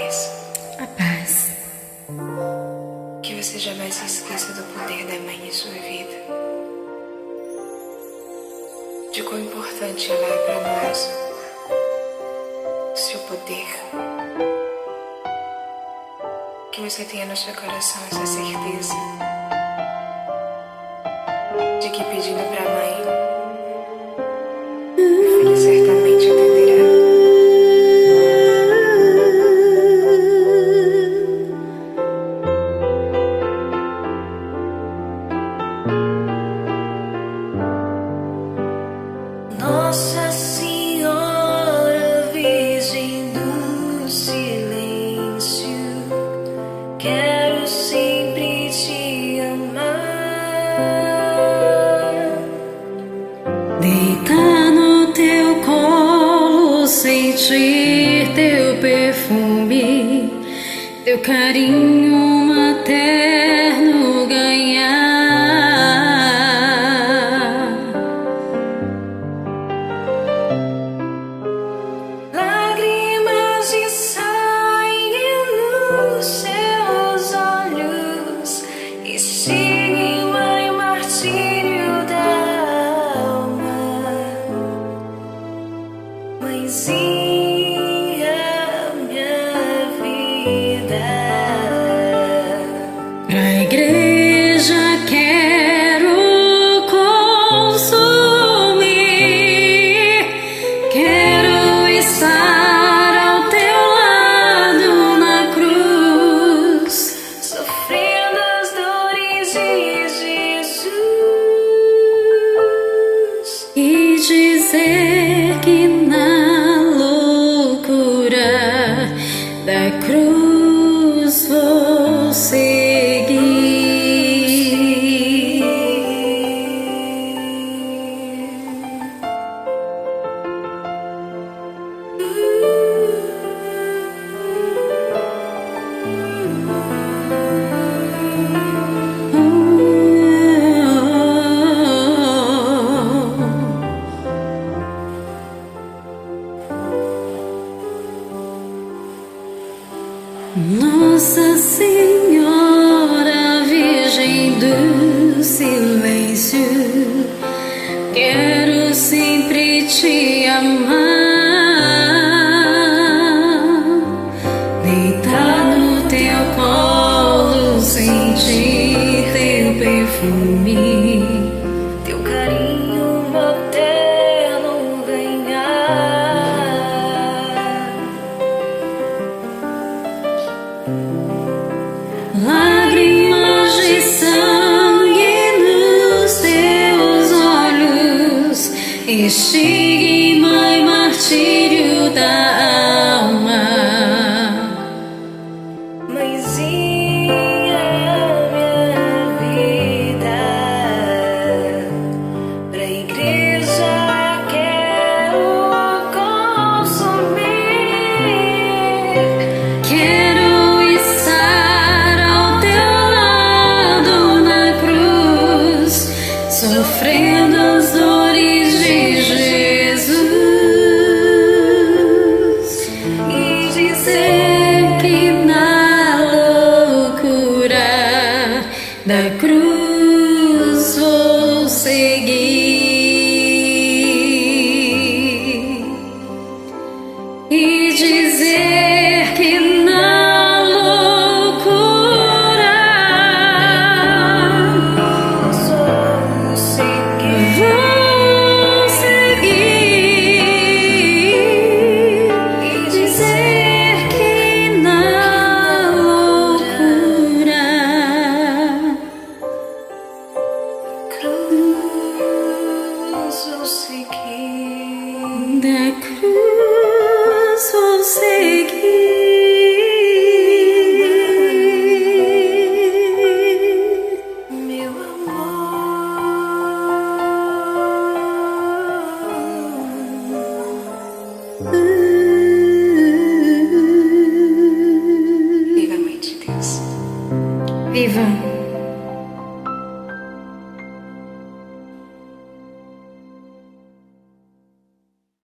paz. A paz. Que você jamais se esqueça do poder da mãe em sua vida. De quão importante ela é para nós. Seu poder. Que você tenha no seu coração essa certeza de que pedindo para a mãe, o filho certamente atenderá. Nossa Senhora, Virgem do Silêncio, quero sempre te amar. Deitar no teu colo, sentir teu perfume, teu carinho materno ganhar. Lágrimas de sangue nos seus olhos, estigma e martírio da alma. Mãezinha, minha vida. Pra igreja quero consumir, quero estar ao teu lado na cruz, sofrendo as dores de Jesus, e dizer que na loucura da cruz vou seguir. Nossa Senhora, Virgem do Silêncio, quero sempre te amar. Deitar no teu colo, sentir teu perfume, teu carinho materno ganhar. Lágrimas de sangue nos teus olhos, estigma e martírio da alma. Mãezinha, minha vida. Pra igreja quero consumir, quero estar ao teu lado na cruz, sofrendo as dores de Jesus, e dizer que na loucura da cruz vou seguir, e dizer que na loucura vou seguir, e dizer que na loucura cruz vou seguir, da cruz vou seguir, meu amor. Viva a Mãe de Deus. Viva!